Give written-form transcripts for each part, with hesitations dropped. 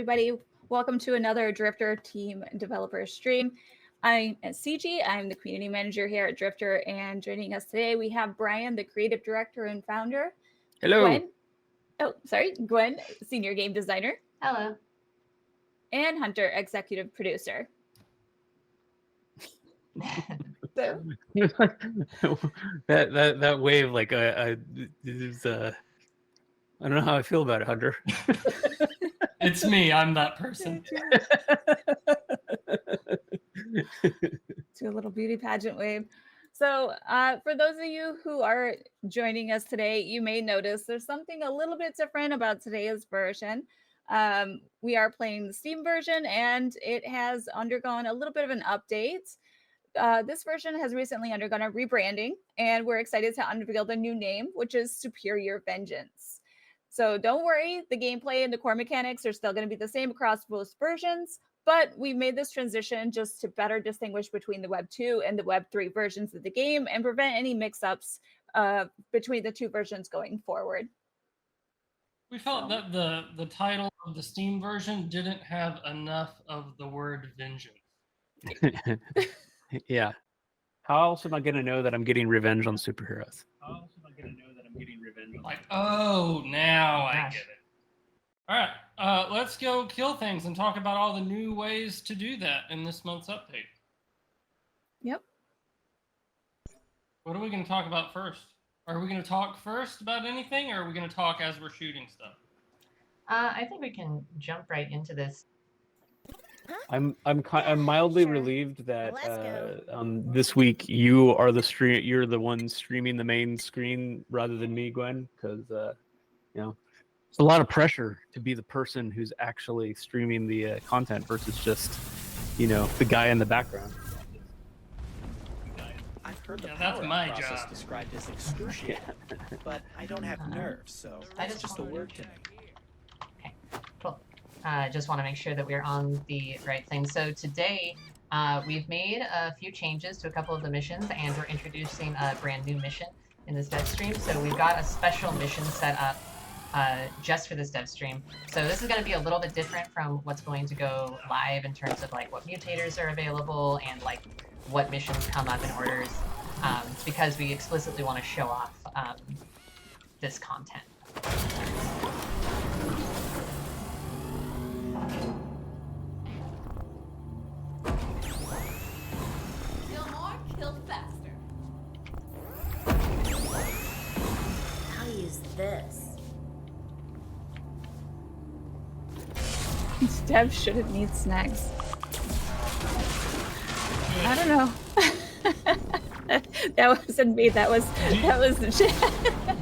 everybody. Welcome to another Drifter Team Developer stream. I'm Ciji. I'm the community manager here at Drifter, and joining us today we have Brian, the creative director and founder. Hello. Gwen, senior game designer. Hello. And Hunter, executive producer. So that wave, like I don't know how I feel about it, Hunter. It's me. I'm that person. Do a little beauty pageant wave. So for those of you who are joining us today, you may notice there's something a little bit different about today's version. We are playing the Steam version, and it has undergone a little bit of an update. This version has recently undergone a rebranding, and we're excited to unveil the new name, which is Superior Vengeance. So don't worry, the gameplay and the core mechanics are still going to be the same across both versions, but we made this transition just to better distinguish between the Web 2 and the Web 3 versions of the game and prevent any mix-ups between the two versions going forward. We felt that the title of the Steam version didn't have enough of the word vengeance. Yeah. How else am I going to know that I'm getting revenge on superheroes? Like, oh, now I get it. All right, let's go kill things and talk about all the new ways to do that in this month's update. Yep. What are we going to talk about first? Are we going to talk first about anything, or are we going to talk as we're shooting stuff? I think we can jump right into this. I'm mildly relieved that this week you're the one streaming the main screen rather than me, Gwen, because it's a lot of pressure to be the person who's actually streaming the content versus just the guy in the background. I've heard the that's power my process job. described as excruciating, but I don't have nerves, so that's just a word to me. Okay, cool. Just want to make sure that we're on the right thing. So today, we've made a few changes to a couple of the missions, and we're introducing a brand new mission in this dev stream. So we've got a special mission set up just for this dev stream. So this is going to be a little bit different from what's going to go live in terms of like what mutators are available and like what missions come up in orders. It's because we explicitly want to show off this content. Kill more, kill faster. How to use this? Dev shouldn't need snacks. I don't know. That wasn't me. That was the chat.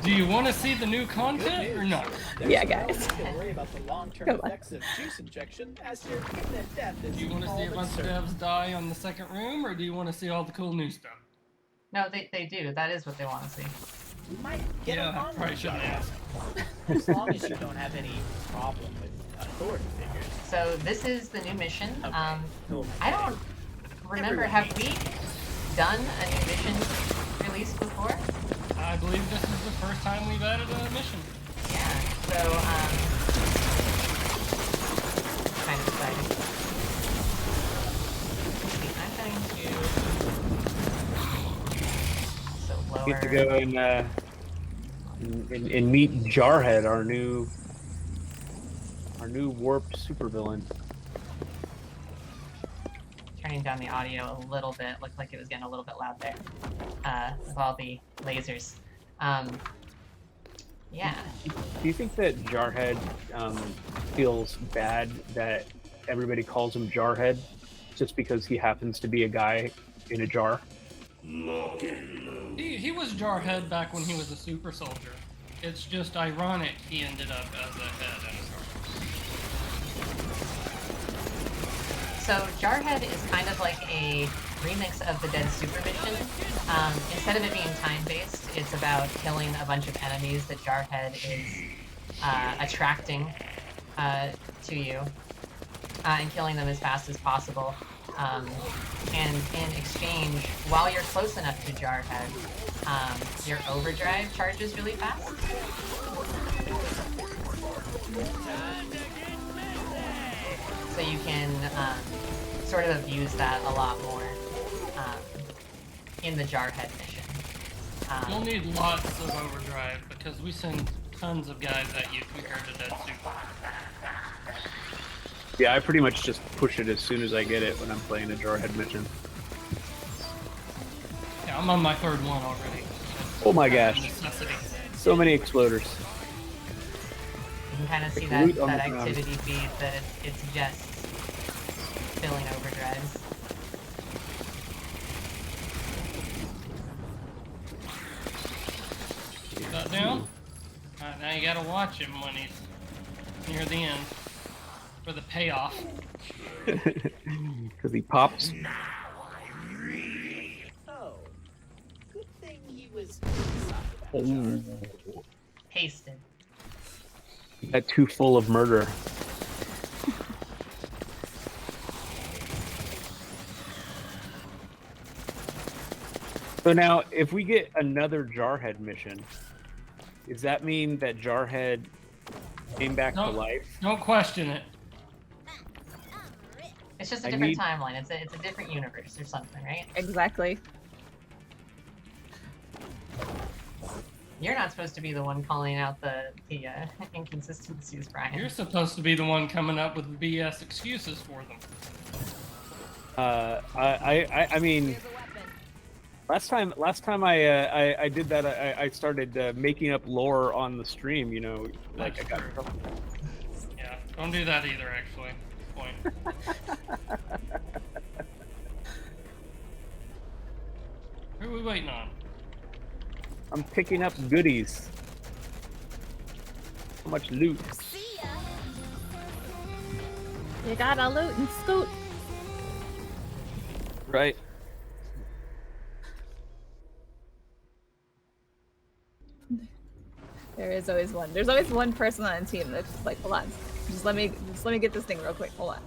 Do you want to see the new content or not? Yeah, guys. Don't worry about the long-term effects of juice injection as your imminent death is Do you want to see a bunch of devs die on the second room, or do you want to see all the cool new stuff? No, they do. That is what they want to see. You might get Yeah, an I online probably shouldn't job. ask. As long as you don't have any problem with authority figures. So this is the new mission. Okay. Cool. I don't remember, have we done a new mission release before? I believe this is the first time we've added a mission. Yeah, so, kind of exciting. I'm going to... So lower... Get to go and meet Jarhead, our new warped supervillain. Turning down the audio a little bit. Looked like it was getting a little bit loud there. With all the lasers. Yeah. Do you think that Jarhead feels bad that everybody calls him Jarhead just because he happens to be a guy in a jar? He was Jarhead back when he was a super soldier. It's just ironic he ended up as a head and a jar. So Jarhead is kind of like a remix of the Dead Super mission. Instead of it being time-based, it's about killing a bunch of enemies that Jarhead is attracting to you, and killing them as fast as possible. And in exchange, while you're close enough to Jarhead, your overdrive charges really fast. so you can sort of abuse that a lot more in the Jarhead mission. You'll need lots of overdrive because we send tons of guys at you compared to Dead Super. Yeah, I pretty much just push it as soon as I get it when I'm playing a Jarhead mission. Yeah, I'm on my third one already. Oh my gosh. Necessity. So many exploders. You can kind of see Loot that on the activity feed that it suggests filling overdrives. Keep that down. Alright, now you gotta watch him when he's near the end for the payoff. Because he pops. Oh, good thing he was. Pasted. That too full of murder. So now, if we get another Jarhead mission, does that mean that Jarhead came back to life? Don't question it. It's just a different timeline. It's a different universe or something, right? Exactly. You're not supposed to be the one calling out the inconsistencies, Brian. You're supposed to be the one coming up with BS excuses for them. I mean, last time I did that, I started making up lore on the stream. You know, like I got. Yeah, don't do that either. Actually, point. Who are we waiting on? I'm picking up goodies. So much loot. You gotta loot and scoot. Right. There is always one. There's always one person on a team that's just like, hold on, just let me get this thing real quick. Hold on.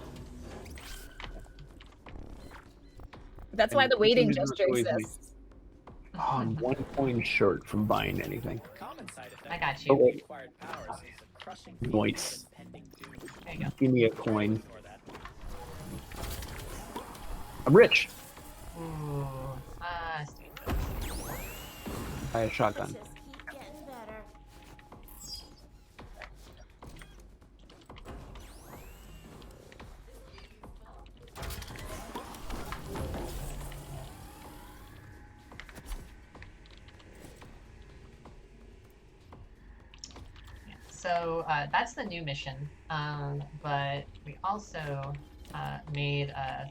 That's why the waiting gesture exists. Oh, I'm 1 point short from buying anything. I got you. Okay. Nice. There you go. Give me a coin. I'm rich. Ooh. Buy a shotgun. Just keep getting better. So that's the new mission, but we also made a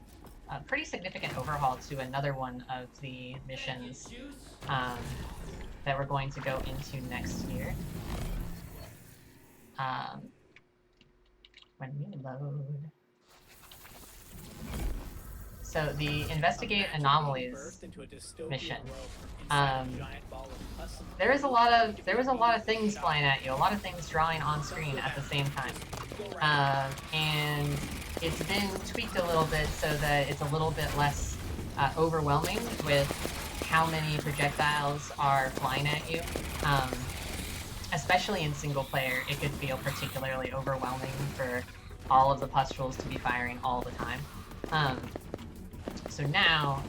pretty significant overhaul to another one of the missions that we're going to go into next year. When we load. So the Investigate Anomalies mission. There was a lot of things flying at you, a lot of things drawing on screen at the same time, and it's been tweaked a little bit so that it's a little bit less overwhelming with how many projectiles are flying at you. Especially in single player, it could feel particularly overwhelming for all of the pustules to be firing all the time. So now,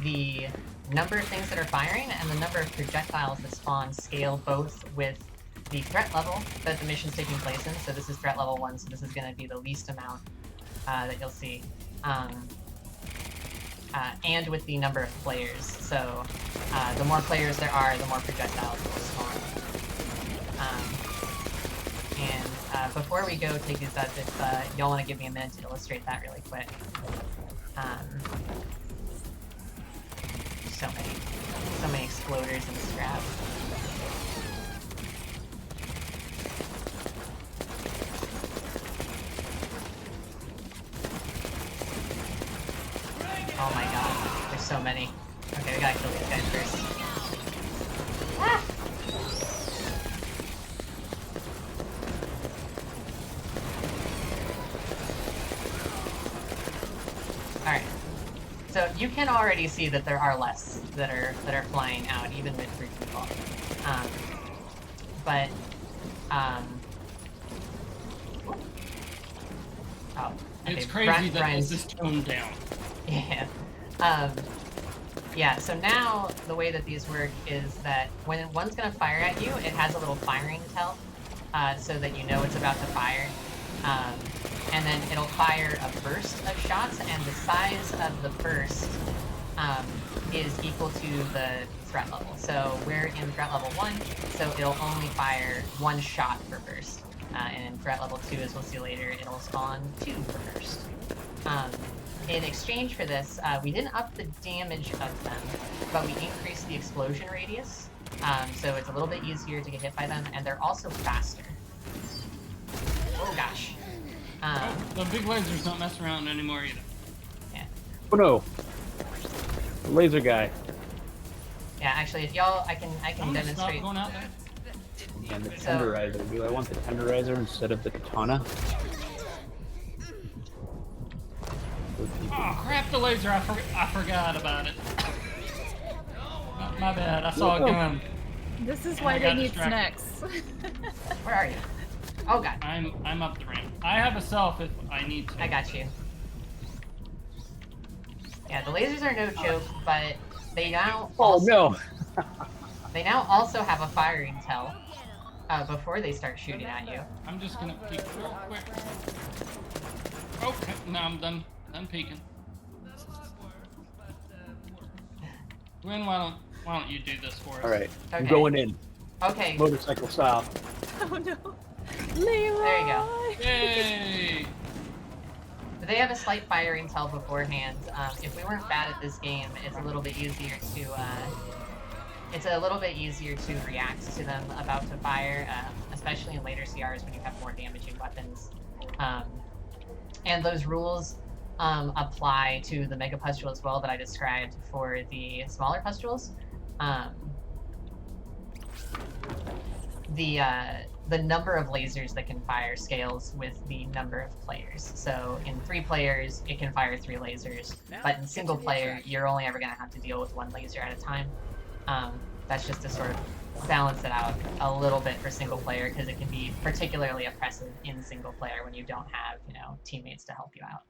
the number of things that are firing and the number of projectiles that spawn scale both with the threat level that the mission's taking place in. So this is threat level 1, so this is going to be the least amount that you'll see. And with the number of players. So the more players there are, the more projectiles will spawn. Before we go take these bets, if y'all want to give me a minute to illustrate that really quick. So many exploders and scraps. Oh my god, there's so many. Okay, we gotta kill these guys first. Ah! Alright. So you can already see that there are less that are flying out, even with free people. Oh, okay. It's crazy that Brian's... this is toned down. Yeah. Yeah, so now the way that these work is that when one's going to fire at you, it has a little firing tell, so that you know it's about to fire. And then it'll fire a burst of shots, and the size of the burst is equal to the threat level. So we're in threat level 1, so it'll only fire 1 shot per burst. And in threat level 2, as we'll see later, it'll spawn 2 per burst. In exchange for this, we didn't up the damage of them, but we increased the explosion radius, so it's a little bit easier to get hit by them, and they're also faster. Oh gosh. The big lasers don't mess around anymore either. Yeah. Oh no! The laser guy. Yeah, actually, if y'all, I can I'm demonstrate. Stop going out there. And the tenderizer. Do I want the tenderizer instead of the katana? Oh crap! The laser. I forgot about it. My bad. I saw a gun. This is why they need snacks. Where are you? Oh god. I'm up the ramp. I have a self if I need to. I got you. Yeah, the lasers are no joke, but they now also, they now also have a firing tell before they start shooting at you. I'm just gonna peek real quick. Okay, now I'm done peeking. Gwen, why don't you do this for us? All right, Okay. I'm going in. Okay. Motorcycle style. Oh no. Leroy! There you go. Yay! They have a slight firing tell beforehand. If we weren't bad at this game, it's a little bit easier to react to them about to fire, especially in later CRs when you have more damaging weapons. And those rules apply to the mega pustule as well that I described for the smaller pustules. The number of lasers that can fire scales with the number of players. So in 3 players, it can fire 3 lasers, but in single player, you're only ever going to have to deal with 1 laser at a time. That's just to sort of balance it out a little bit for single player, because it can be particularly oppressive in single player when you don't have, teammates to help you out.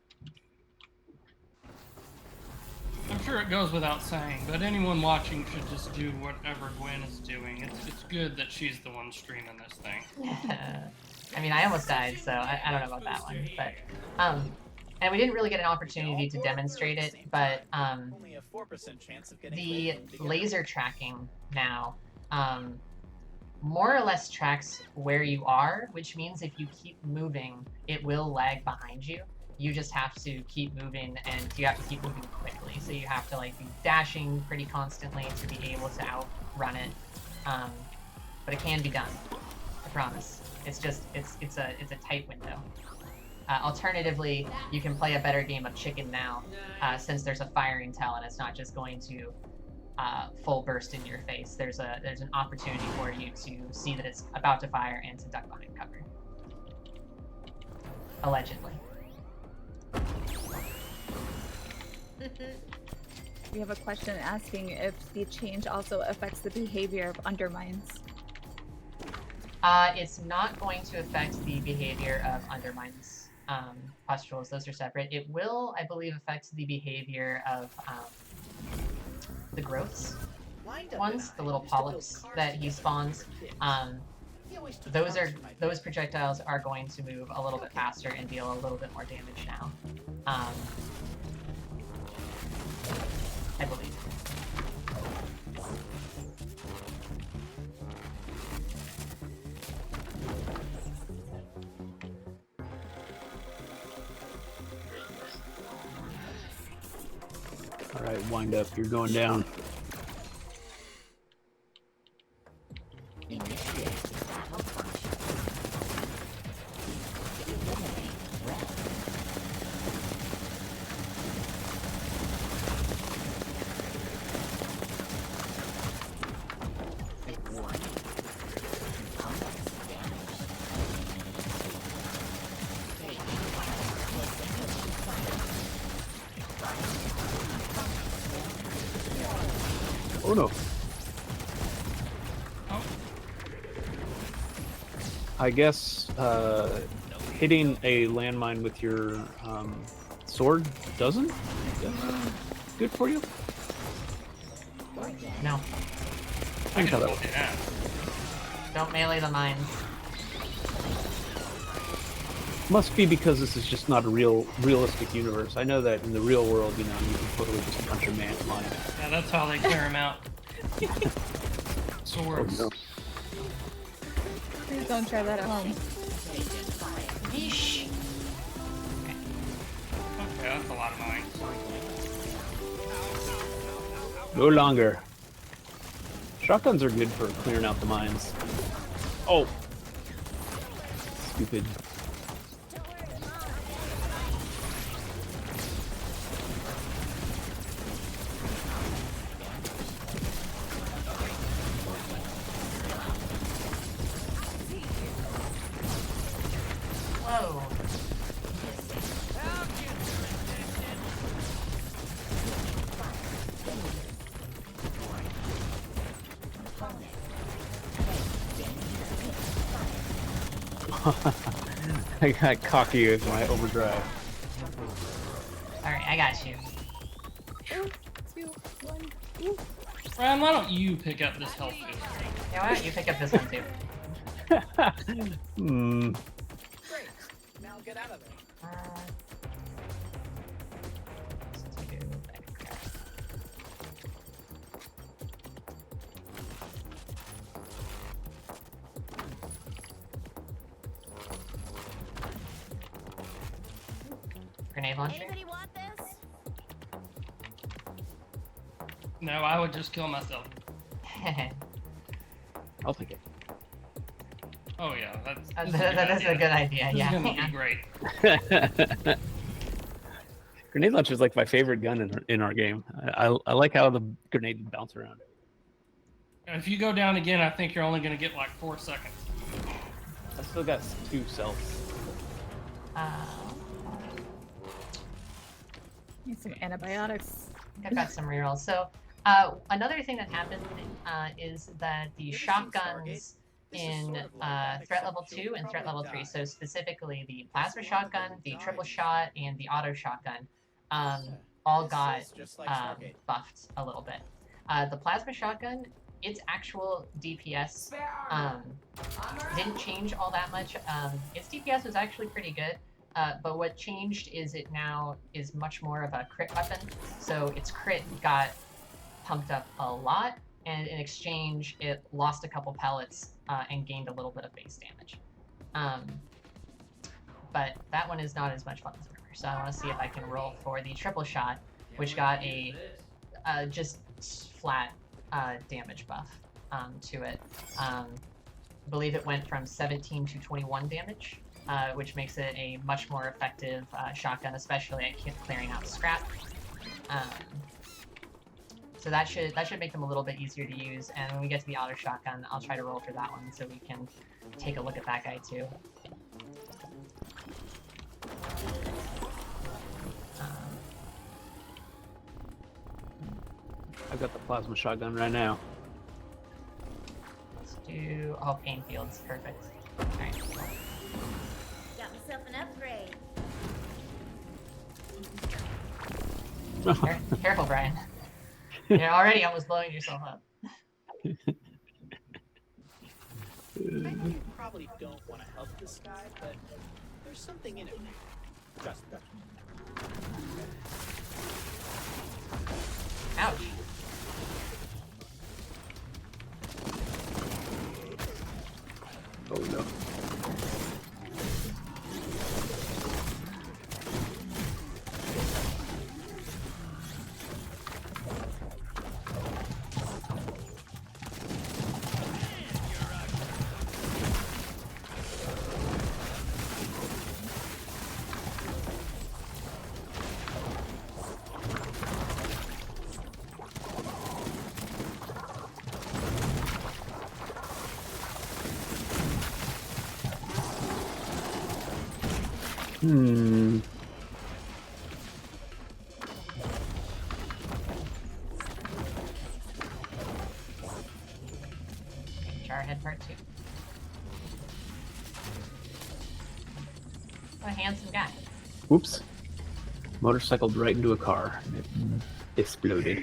I'm sure it goes without saying, but anyone watching should just do whatever Gwen is doing. It's good that she's the one streaming this thing. I mean, I almost died, so I don't know about that one. But, and we didn't really get an opportunity to demonstrate it, but Only a 4% chance of getting the laser tracking now more or less tracks where you are, which means if you keep moving, it will lag behind you. You just have to keep moving, and you have to keep moving quickly. So you have to be dashing pretty constantly to be able to outrun it. But it can be done. I promise. It's just it's a tight window. Alternatively, you can play a better game of chicken now, since there's a firing tell and it's not just going to full burst in your face. There's an opportunity for you to see that it's about to fire and to duck behind cover. Allegedly. We have a question asking if the change also affects the behavior of undermines. It's not going to affect the behavior of undermines pustules. Those are separate. It will, I believe, affect the behavior of the growths ones, the little polyps that he spawns. Those projectiles are going to move a little bit faster and deal a little bit more damage now. I believe. All right, wind up. You're going down. Oh no. I guess hitting a landmine with your sword doesn't good for you? No. I can tell that. Yeah. Don't melee the mines. Must be because this is just not a realistic universe. I know that in the real world, you know, you can put with just a bunch of mines. Yeah, that's how they clear them out. Swords. Oh, no. Please don't try that at home. Yeesh. Okay, that's a lot of mines. No longer. Shotguns are good for clearing out the mines. Oh. Stupid. Whoa. I got cocky with my overdrive. Alright, I got you. 2, 1. Ooh. Ryan, why don't you pick up this health food? Yeah, why don't you pick up this one too? Hmm. Great. Now get out of there. Let's do that. Grenade launcher? Anybody want this? No, I would just kill myself. I'll take it. Oh yeah, that's That is a good idea, This yeah. is gonna be great. Grenade launcher is like my favorite gun in our game. I like how the grenade bounce around. And if you go down again, I think you're only gonna get like 4 seconds. I still got 2 cells. Need some antibiotics. I've got some rerolls. So, another thing that happened is that the shotguns in threat level 2 and threat level 3, so specifically the plasma shotgun, the triple shot, and the auto shotgun, all got buffed a little bit. The plasma shotgun, its actual DPS didn't change all that much. Its DPS was actually pretty good. But what changed is it now is much more of a crit weapon. So its crit got pumped up a lot, and in exchange, it lost a couple pellets and gained a little bit of base damage. But that one is not as much fun as Rumor. So I want to see if I can roll for the triple shot, which got a just flat damage buff to it. I believe it went from 17 to 21 damage. Which makes it a much more effective shotgun, especially at clearing out scrap. So that should make them a little bit easier to use. And when we get to the auto shotgun, I'll try to roll for that one so we can take a look at that guy too. I've got the plasma shotgun right now. Let's do pain fields, perfect. All right. Got myself an upgrade. Careful, Brian. You're already almost blowing yourself up. I know you probably don't want to help this guy, but there's something in it. Just Ouch. Oh no. Jarhead part 2. handsome guy. Whoops. Motorcycled right into a car. It exploded.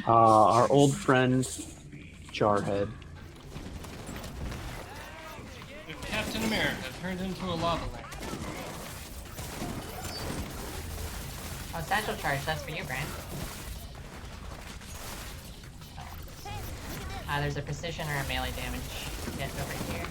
Our old friend, Jarhead. If Captain America turned into a lava lamp. Oh, satchel charge. That's for you, Grant. There's a precision or a melee damage hit over here.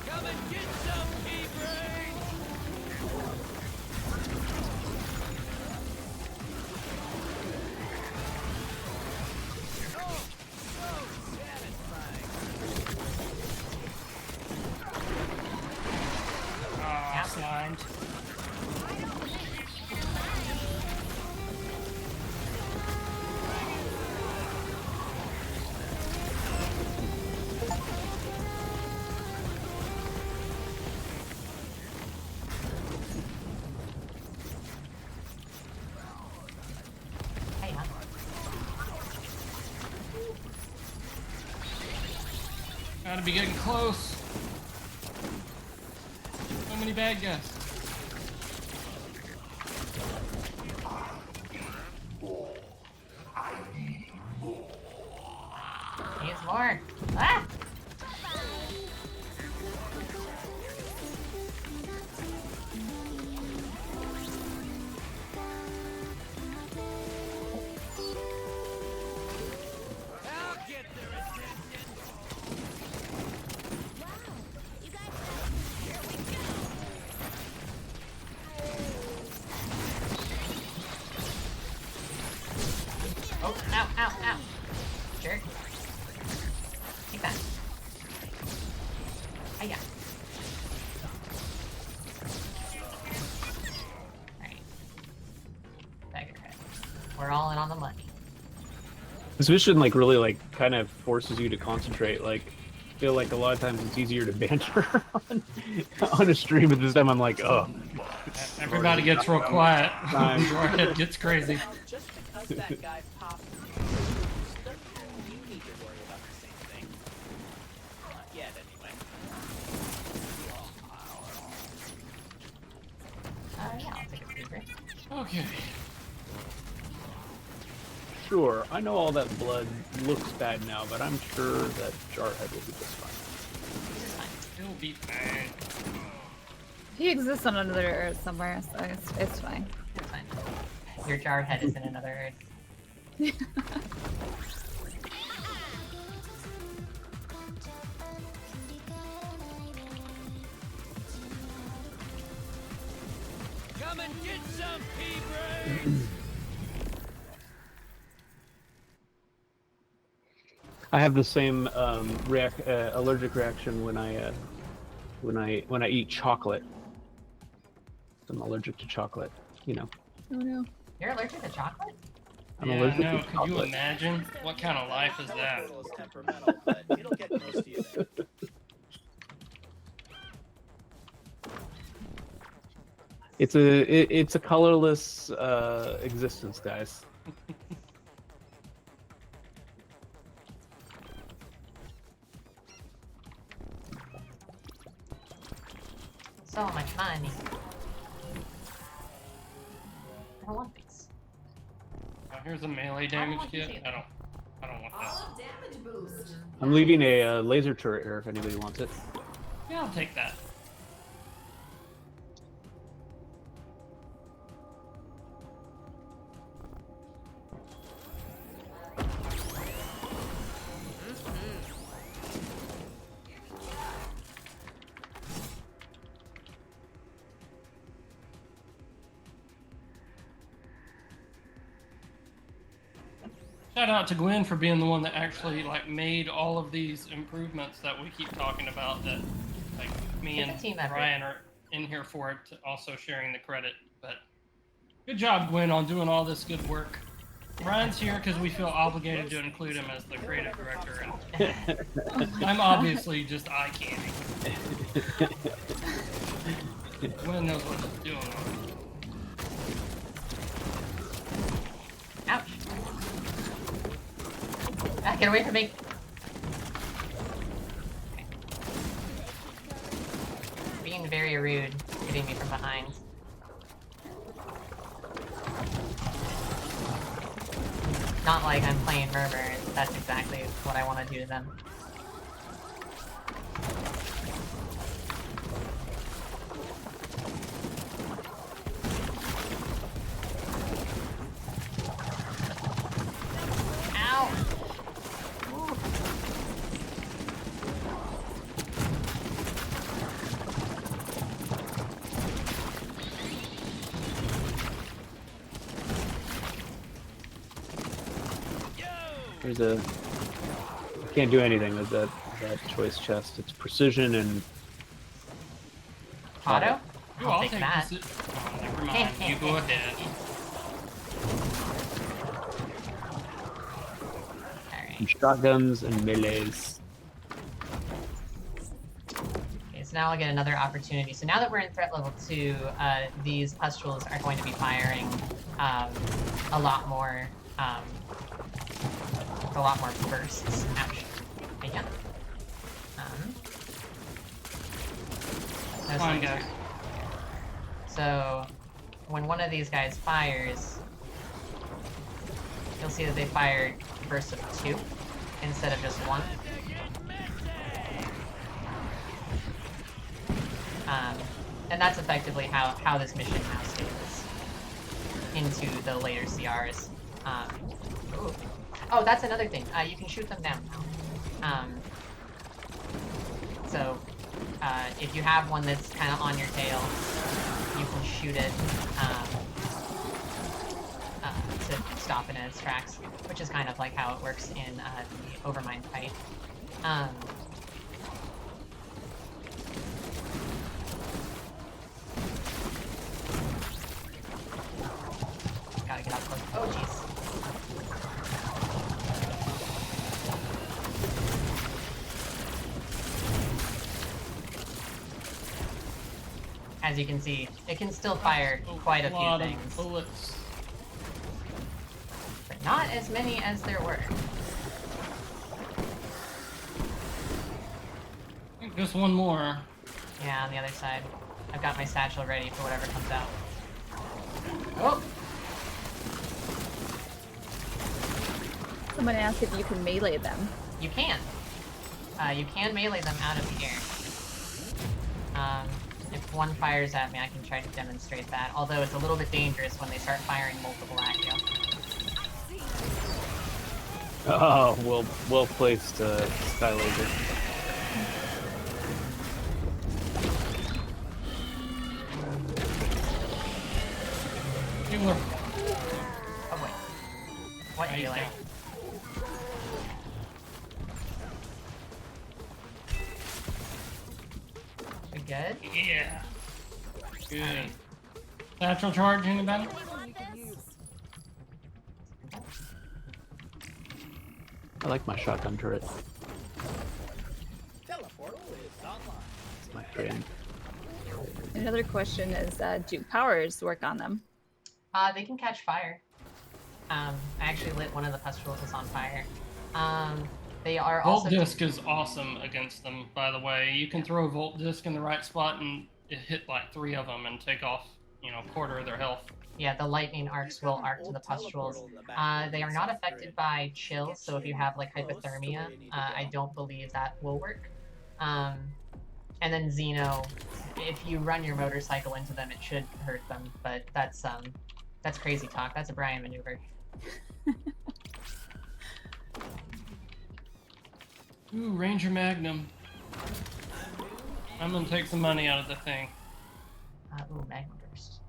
Come and get some pea-brain! Oh, so satisfying. Ah, slimed. Hey, huh? Gotta be getting close. So many bad guys. Needs more. Ah! I'll get their attention. You guys, here we go. Oh, ow, ow, ow. Jerk. Take that. Hiya. Alright. Beggar head. We're all in on the money. This mission like really like kind of forces you to concentrate. Like, I feel like a lot of times it's easier to banter on a stream, but this time I'm like, oh. Everybody gets real quiet. Time. Jarhead gets crazy. Just because that guy popped doesn't mean you need to worry about the same thing. Not yet, anyway. Yeah, I'll take a peek, right? Okay. Sure, I know all that blood looks bad now, but I'm sure that Jarhead will be just fine. This is fine. It'll be fine. He exists on another Earth somewhere, so it's fine. It's fine. Your jar head is in another Earth. Come and get some pea-brain! I have the same allergic reaction when I eat chocolate. I'm allergic to chocolate. You know, Oh no. You're allergic to chocolate? I'm Yeah, allergic no, to could you chocolate. imagine? What kind of life is that? Little is temperamental, but it'll get most of you there. It's a colorless existence, guys. So much money. I don't want these. Here's a melee damage kit. I don't want that. Damage boost. I'm leaving a laser turret here if anybody wants it. Yeah, I'll take that. Shout out to Gwen for being the one that actually like made all of these improvements that we keep talking about. That like me It's a and team effort. Ryan are in here for it, also sharing the credit. But good job, Gwen, on doing all this good work. Ryan's here because we feel obligated to include him as the creative director, and I'm obviously just eye candy. Gwen knows what she's doing. Ouch. Ah, get away from me. Okay. Being very rude, hitting me from behind. Not like I'm playing Murmur, and that's exactly what I want to do to them. Ow! Ooh. There's a. I can't do anything with that choice chest. It's precision and. Auto? Ooh, I'll take that. this. Oh, never mind. You go ahead. Alright. And shotguns and melees. Okay, so now I'll get another opportunity. So now that we're in threat level 2, these pustules are going to be firing a lot more bursts. Ouch. Yeah. No Fine, slings guys. here. So when one of these guys fires, you'll see that they fired bursts of 2 instead of just 1. And that's effectively how this mission now scales into the later CRs. Ooh. Oh, that's another thing. You can shoot them down now. So if you have one that's kind of on your tail, you can shoot it to stop it in its tracks, which is kind of like how it works in the Overmind fight. Gotta get up close. Oh, jeez. As you can see, it can still fire quite a few things, Bullets. but not as many as there were. I think just one more. Yeah, on the other side. I've got my satchel ready for whatever comes out. Oh! Someone asked if you can melee them. You can. You can melee them out of the air. If one fires at me, I can try to demonstrate that, although it's a little bit dangerous when they start firing multiple at you. Oh, well placed, Sky Laser. Healer. Oh wait. What Right healer? there. We good? Yeah. Good. Natural charge, anybody? I like my shotgun turret. Teleportal is online. It's my friend. Another question is, do powers work on them? They can catch fire. I actually lit one of the pustules on fire. They are Volt also... disc is awesome against them, by the way. You can throw a volt disc in the right spot and it hit like 3 of them and take off, a quarter of their health. Yeah, the lightning arcs will arc to the pustules. They are not affected by chill, so if you have like hypothermia, I don't believe that will work. And then Xeno, if you run your motorcycle into them, it should hurt them, but that's crazy talk. That's a Brian maneuver. Ooh, Ranger Magnum. I'm gonna take some money out of the thing. Ooh, Magnum Burst.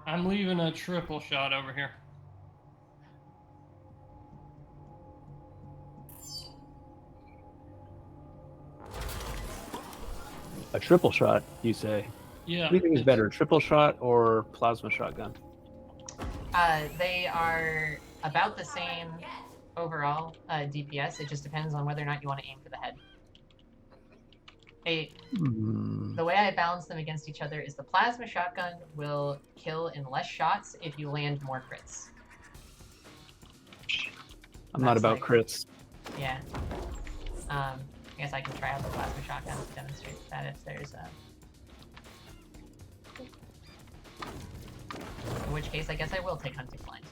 I'm leaving a triple shot over here. A triple shot, you say? Yeah. What do you think is better, triple shot or plasma shotgun? They are about the same, overall DPS. It just depends on whether or not you want to aim for the head. The way I balance them against each other is the plasma shotgun will kill in less shots if you land more crits. I'm not about crits. Yeah. I guess I can try out the plasma shotgun to demonstrate that if there's a... In which case, I guess I will take Hunting Blind.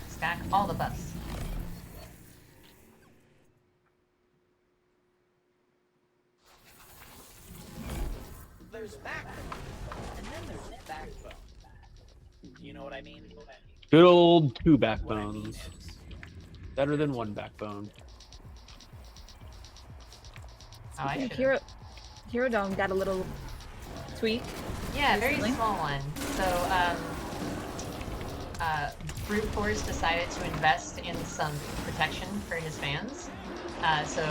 Stack all the buffs. There's backbone, and then there's backbone. You know what I mean? Good old 2 backbones. Better than 1 backbone. Oh, I Hero Dome got a little tweak. Yeah, very recently. small one. So, Brute Force decided to invest in some protection for his fans. So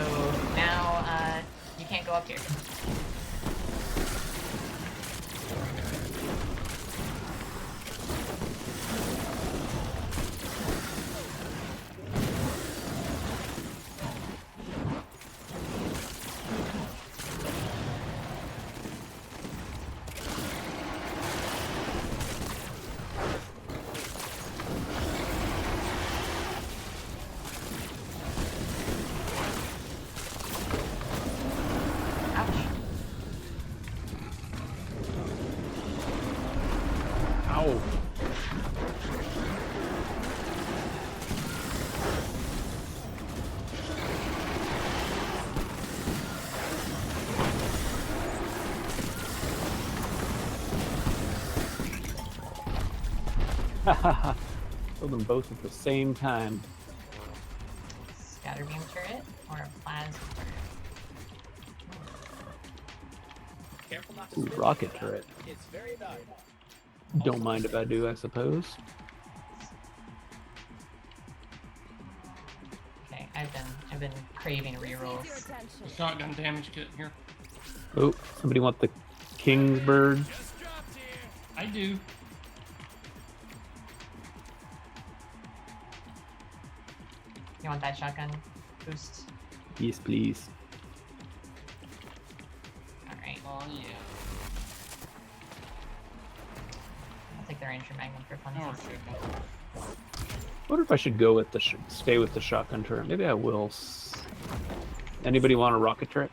now you can't go up here. Ow. Hahaha. Kill them both at the same time. Scatter beam turret or a plasma turret? Careful not to Ooh, spin rocket it. turret. It's very valuable. Don't mind if I do, I suppose. Okay, I've been craving rerolls. The shotgun damage kit here. Oh, somebody want the king's bird? I do. You want that shotgun boost? Yes, please. Alright, Oh yeah. I'll take the Ranger Magnum for fun. Oh shit. I wonder if I should go with the stay with the shotgun turret. Maybe I will. Anybody want a rocket turret?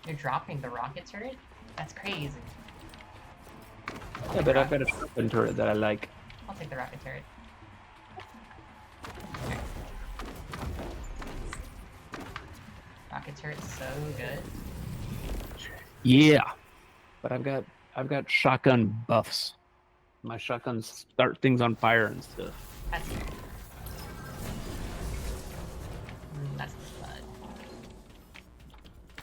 You're dropping the rocket turret? That's crazy. Yeah, but I've got a shotgun turret that I like. I'll take the rocket turret. Rocket turret's so good. Yeah, but I've got shotgun buffs. My shotguns start things on fire and stuff. That's fair. That's the bud.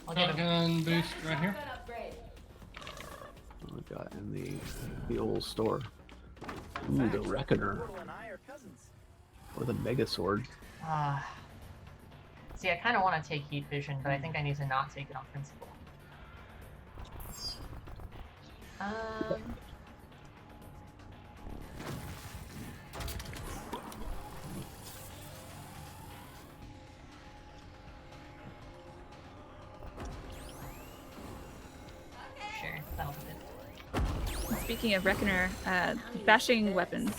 I'll give him. Shotgun boost right here. Oh, I got in the old store. Ooh, the Reckoner Portal and I are cousins. or the Mega Sword. See, I kind of want to take heat vision, but I think I need to not take it on principle. Sure, that'll be good. Speaking of Reckoner, bashing weapons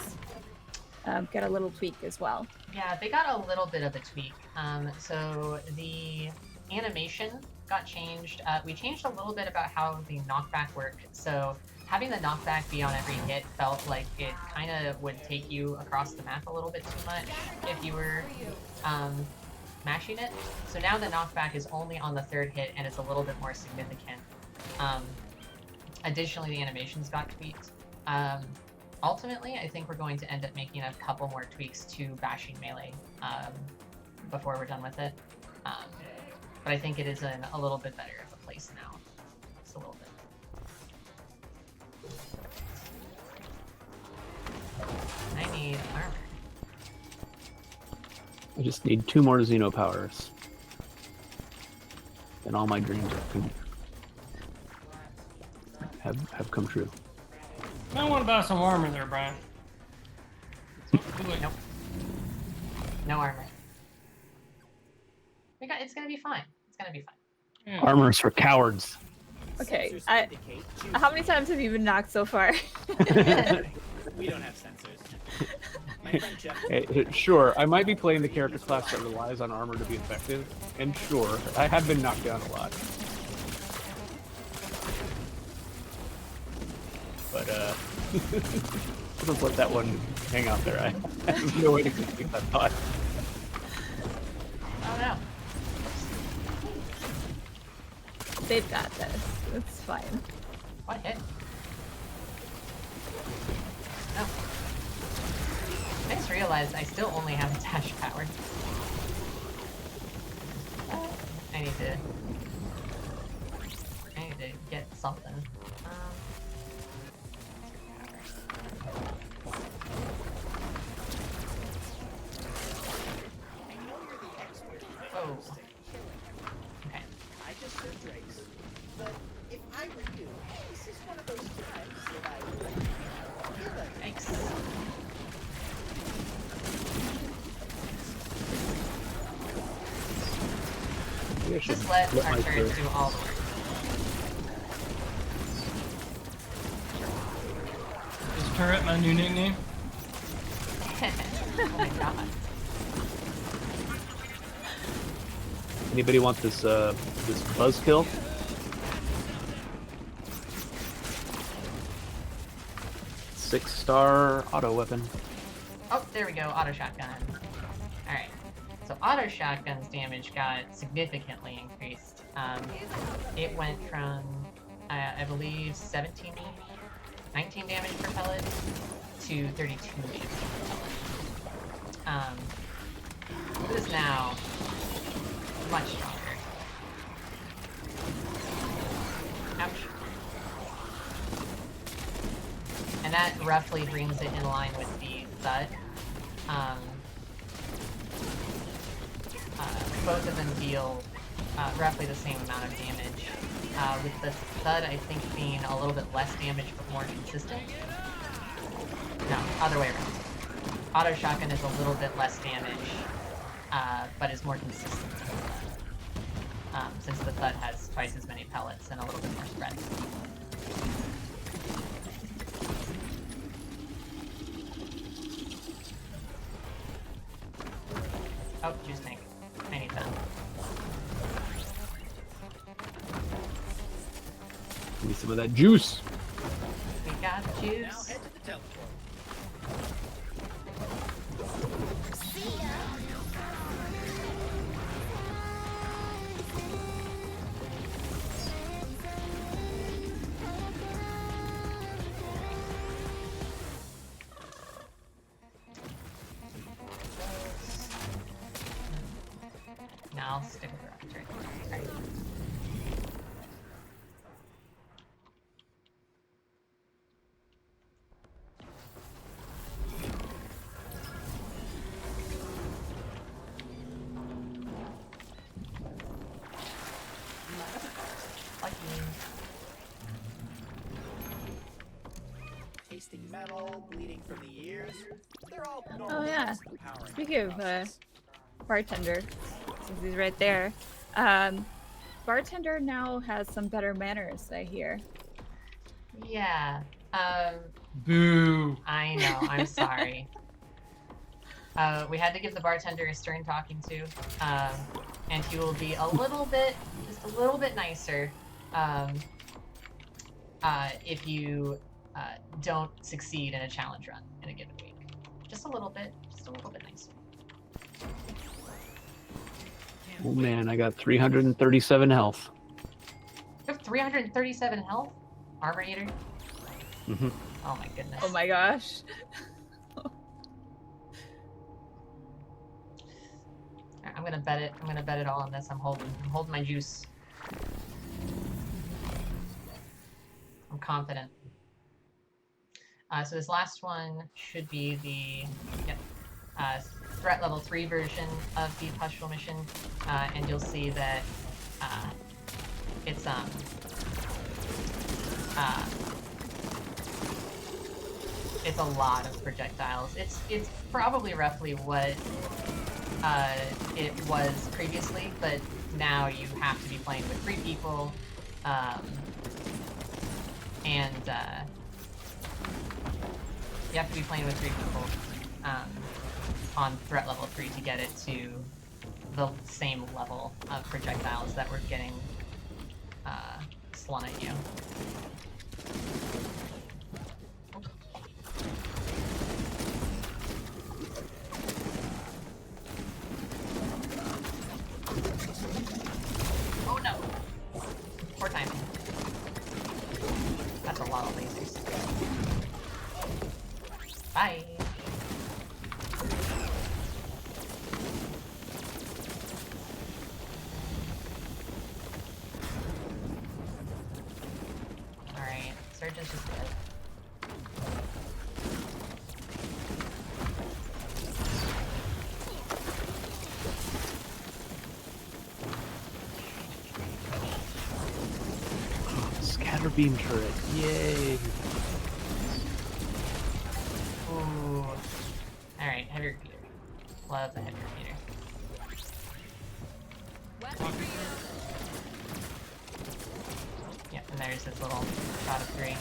get a little tweak as well. Yeah, they got a little bit of a tweak. So the animation got changed. We changed a little bit about how the knockback worked. So having the knockback be on every hit felt like it kind of would take you across the map a little bit too much if you were mashing it. So now the knockback is only on the third hit and it's a little bit more significant. Additionally, the animations got tweaked. Ultimately, I think we're going to end up making a couple more tweaks to bashing melee before we're done with it. But I think it is in a little bit better of a place now. Just a little bit. I need armor. I just need 2 more Xeno powers. And all my dreams are complete. have come true. I want to buy some armor there, Brian. Nope. No armor. It's gonna be fine. It's gonna be fine. Yeah. Armor's for cowards. Okay, Sensors indicate how many times have you been knocked so far? We don't have sensors. My friend Jeff. Sure, I might be playing the character class that relies on armor to be effective, and sure, I have been knocked down a lot. But let's let that one hang out there. I have no way to think that thought. Oh no. They've got this. It's fine. What hit? Oh. I just realized I still only have dash power. I need to get something. Oh. Okay. I just heard Drake's. But if I were you, this is one of those times that I would feel like Thanks. Just let our turrets do all the work. Is turret my new nickname? Oh my god. Anybody want this this buzzkill? Six-star auto weapon. Oh, there we go. Auto shotgun. Alright. So auto shotgun's damage got significantly increased. It went from, I believe, 19 damage per pellet to 32 damage per pellet. It is now much stronger. Ouch. And that roughly brings it in line with the thud. Both of them deal roughly the same amount of damage, with the thud I think being a little bit less damage but more consistent. No, other way around. Auto shotgun is a little bit less damage, but is more consistent. Since the thud has twice as many pellets and a little bit more spread. Oh, juice tank. I need that. Need some of that juice. We got now juice. head to the teleport. See ya. No, I'll stick with the rocket turret. Alright. Lucky. Tasting metal, bleeding from the ears. They're all Oh normal yeah. things in the power Speaking of process. bartender, since he's right there, bartender now has some better manners, I hear. Yeah. Boo. I know. I'm sorry. We had to give the bartender a stern talking to, and he will be a little bit, just a little bit nicer, if you don't succeed in a challenge run in a given week. Just a little bit nicer. Oh man, I got 337 health. You have 337 health, Armor Eater. Mm-hmm. Oh my goodness. Oh my gosh. Alright, I'm gonna bet it. I'm gonna bet it all on this. I'm holding my juice. I'm confident. So this last one should be the threat level 3 version of the Pustule mission, and you'll see that it's it's a lot of projectiles. It's probably roughly what it was previously, but now you have to be playing with 3 people, and you have to be playing with 3 people on threat level 3 to get it to the same level of projectiles that we're getting slung at you. Oh no! Poor timing. That's a lot of lasers. Bye! Alright, Surge is just dead. Scatter beam turret. Yay. Ooh. Alright, heavy repeater. Love the heavy repeater. Yep, and there's this little shot of 3.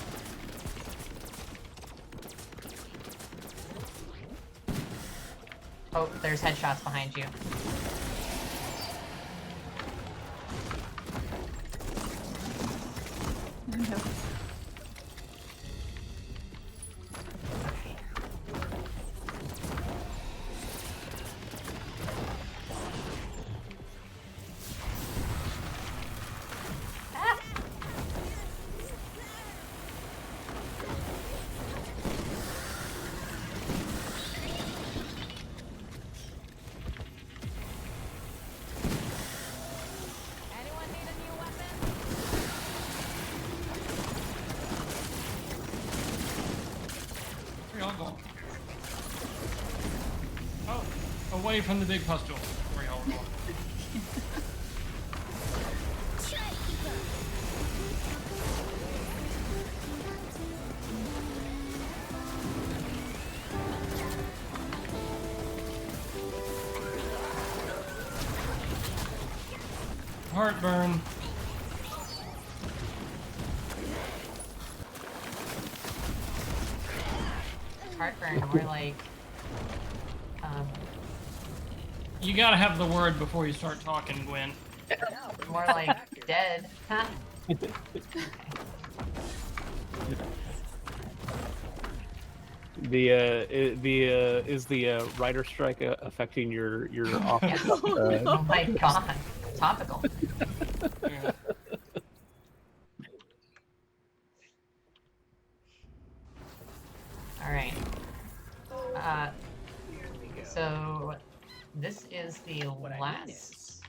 Oh, there's headshots behind you. No. Anyone need a new weapon? Where y'all going? Oh, away from the big pustule. Where y'all were going. Heartburn. Heartburn, more like... You gotta have the word before you start talking, Gwen. more like dead. Huh? Is the rider strike affecting your office? Oh my god. Topical. Yeah. Alright. So this is the last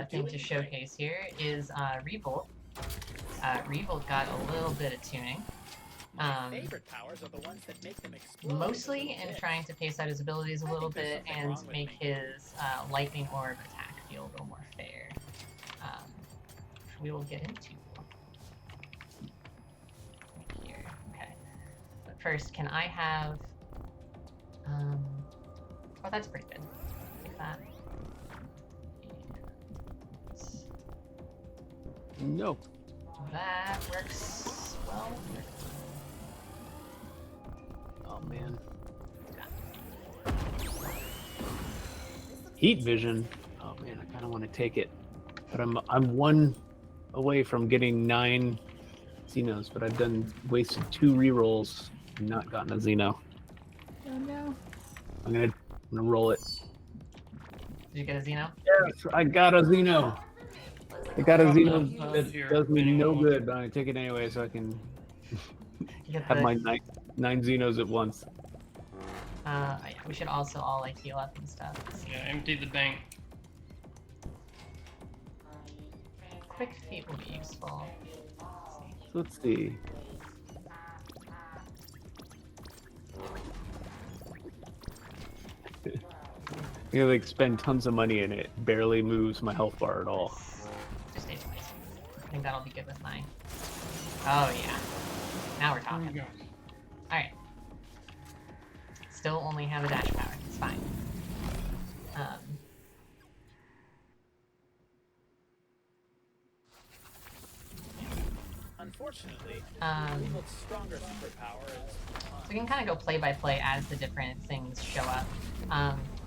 thing to showcase here is Revolt. Revolt got a little bit of tuning. Favorite powers are the ones that make them explode. Mostly in trying to pace out his abilities a little bit and make his lightning orb attack feel a little more fair. We will get into here. Okay. But first, can I have... Oh, that's pretty good. Take that. And No. that works well. Oh man. Heat vision. Oh man, I kind of want to take it, but I'm 1 away from getting 9 Xenos, but I've wasted 2 rerolls and not gotten a Xeno. Oh no. I'm gonna roll it. Did you get a Xeno? Yes, I got a Xeno. I got a Xeno that Here, does me no anyone. good, but I'm gonna take it anyway so I can You get have the, my 9 Xenos at once. yeah, we should also all like heal up and stuff. Yeah, empty the bank. Quick feet will be useful. So let's see. You know, like spend tons of money and it barely moves my health bar at all. Just stay twice. I think that'll be good with mine. Oh yeah. Now we're There talking. we go. All right. Still only have a dash power. It's fine. Unfortunately, So stronger superpower is we can kind of go play by play as the different things show up.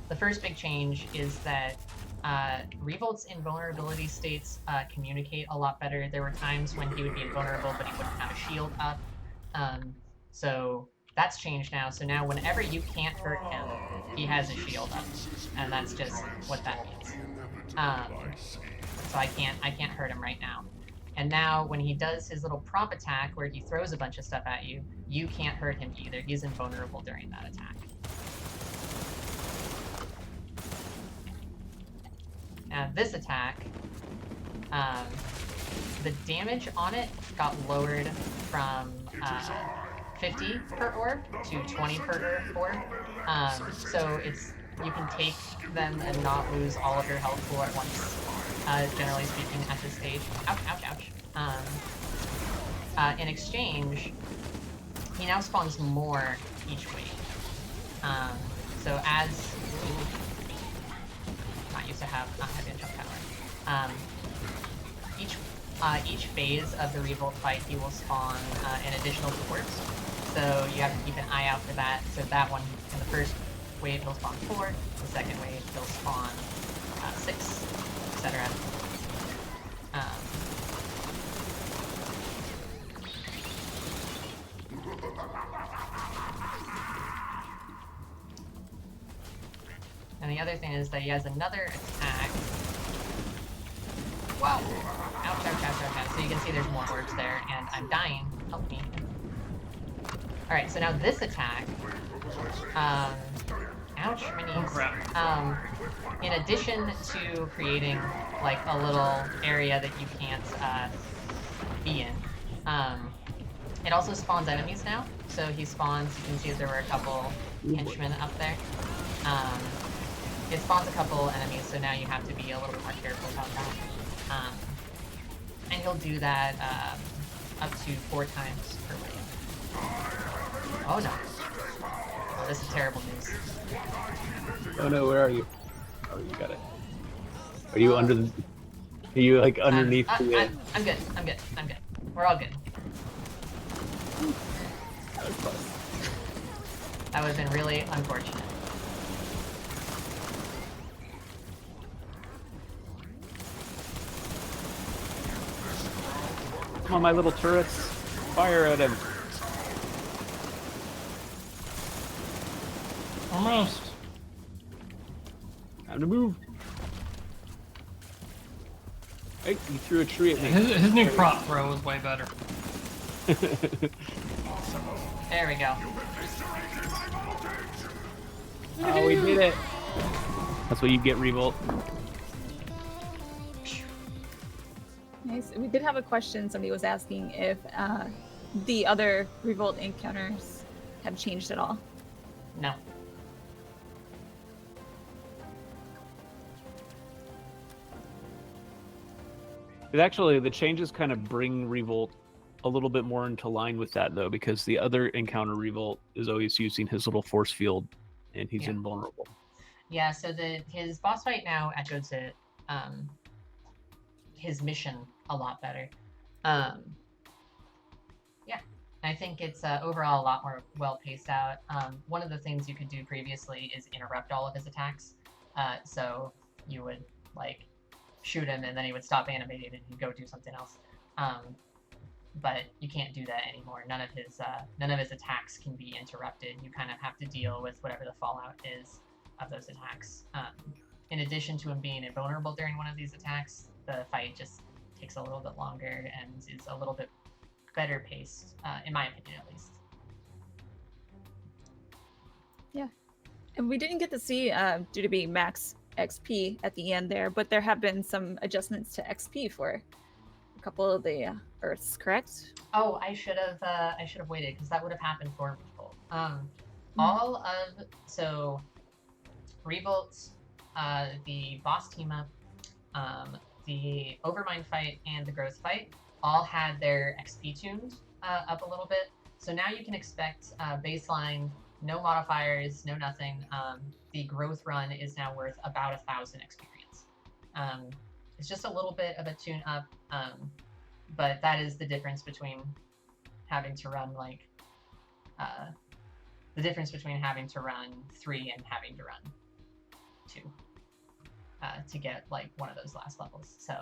The first big change is that Revolt's invulnerability states communicate a lot better. There were times when he would be invulnerable, but he wouldn't have a shield up. So that's changed now. So now whenever you can't hurt him, he has a shield up, and that's just what that means. So I can't hurt him right now. And now when he does his little prompt attack where he throws a bunch of stuff at you, you can't hurt him either. He's invulnerable during that attack. Now this attack, the damage on it got lowered from 50 per orb to 20 per orb. So you can take them and not lose all of your health pool at once. Generally speaking, at this stage. Ouch, ouch, ouch. In exchange, he now spawns more each wave. So as... not used to have not having a jump power. Each phase of the Revolt fight, he will spawn an additional corpse. So you have to keep an eye out for that. So that one, in the first wave, he'll spawn 4. The second wave, he'll spawn 6, etc. And the other thing is that he has another attack. Whoa! Ouch, ouch, ouch, ouch, ouch. So you can see there's more orbs there, and I'm dying. Help me. Alright, so now this attack, ouch, my knees. Oh, crap. In addition to creating, like, a little area that you can't, be in, it also spawns enemies now. So he spawns, you can see there were a couple henchmen up there. It spawns a couple enemies, so now you have to be a little bit more careful about that. And you'll do that, up to 4 times per wave. Oh no. Oh, this is terrible news. Oh no, where are you? Oh, you got it. Are you under the... Are you, like, underneath the... I'm good. I'm good. I'm good. We're all good. That was close. That would have been really unfortunate. Come on, my little turrets. Fire at him. Almost. Time to move. Hey, he threw a tree at me. His new prop throw was way better. There we go. Oh, we did it. That's what you get, Revolt. Nice. We did have a question. Somebody was asking if the other Revolt encounters have changed at all. No. It actually, the changes kind of bring Revolt a little bit more into line with that, though, because the other encounter Revolt is always using his little force field, and he's invulnerable. Yeah, so his boss fight now echoes it, his mission a lot better. Yeah, I think it's overall a lot more well paced out. One of the things you could do previously is interrupt all of his attacks. So you would, like, shoot him and then he would stop animating and he'd go do something else. But you can't do that anymore. None of his attacks can be interrupted. You kind of have to deal with whatever the fallout is of those attacks. In addition to him being invulnerable during one of these attacks, the fight just takes a little bit longer and is a little bit better paced, in my opinion at least. Yeah. And we didn't get to see due to being max XP at the end there, but there have been some adjustments to XP for a couple of the Earths, correct? Oh, I should have waited because that would have happened for Revolt. All of Revolt, the boss team up, the Overmind fight, and the Growth fight all had their XP tuned up a little bit. So now you can expect baseline, no modifiers, no nothing. The growth run is now worth about 1,000 experience. It's just a little bit of a tune up, but that is the difference between having to run the difference between having to run 3 and having to run 2 to get like one of those last levels. So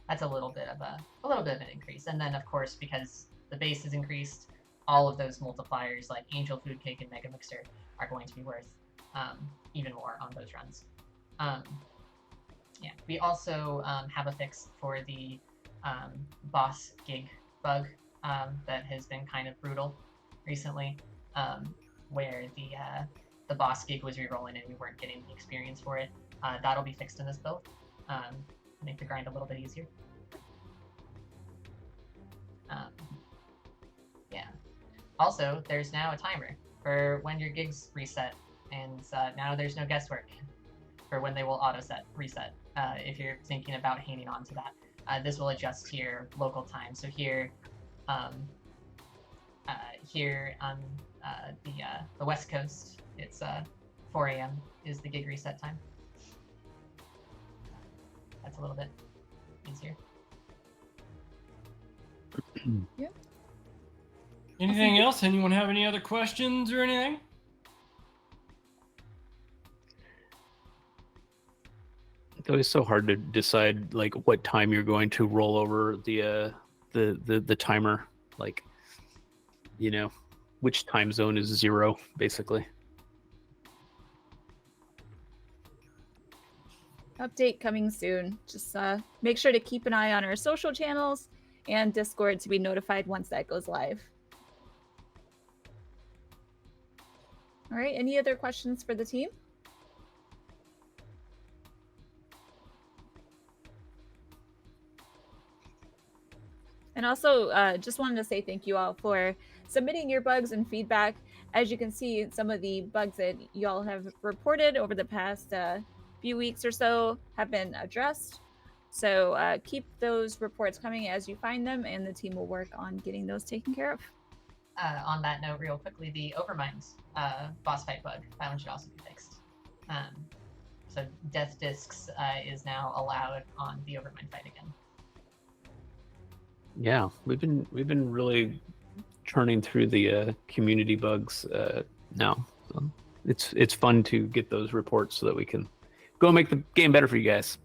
that's a little bit of an increase. And then of course, because the base is increased, all of those multipliers like Angel Food Cake and Mega Mixer are going to be worth even more on those runs. Yeah, we also have a fix for the boss gig bug that has been kind of brutal recently, where the boss gig was rerolling and we weren't getting the experience for it. That'll be fixed in this build. Make the grind a little bit easier. Yeah. Also, there's now a timer for when your gigs reset, and now there's no guesswork for when they will reset. If you're thinking about hanging on to that, this will adjust to your local time. So here on the West Coast, it's 4 a.m. is the gig reset time. That's a little bit easier. Yep. Anything else? Anyone have any other questions or anything? It's always so hard to decide like what time you're going to roll over the timer, like, you know, which time zone is 0 basically. Update coming soon. Just make sure to keep an eye on our social channels and Discord to be notified once that goes live. All right, any other questions for the team? And also, just wanted to say thank you all for submitting your bugs and feedback. As you can see, some of the bugs that y'all have reported over the past few weeks or so have been addressed. So keep those reports coming as you find them, and the team will work on getting those taken care of. On that note, real quickly, the Overmind boss fight bug, that one should also be fixed. So death discs is now allowed on the Overmind fight again. Yeah, we've been really churning through the community bugs now. So it's fun to get those reports so that we can go make the game better for you guys.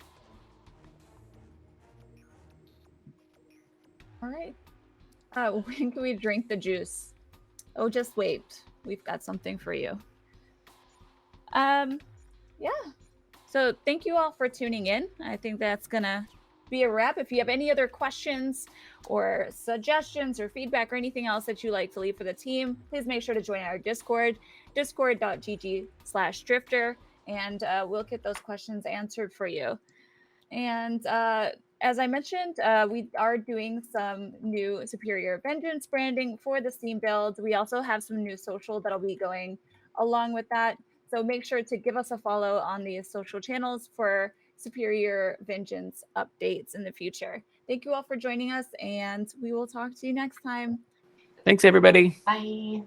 All right. When can we drink the juice? Oh, just wait. We've got something for you. Yeah. So thank you all for tuning in. I think that's gonna be a wrap. If you have any other questions or suggestions or feedback or anything else that you'd like to leave for the team, please make sure to join our Discord, discord.gg/drifter, and we'll get those questions answered for you. And as I mentioned, we are doing some new Superior Vengeance branding for the Steam build. We also have some new social that'll be going along with that. So make sure to give us a follow on these social channels for Superior Vengeance updates in the future. Thank you all for joining us, and we will talk to you next time. Thanks, everybody. Bye.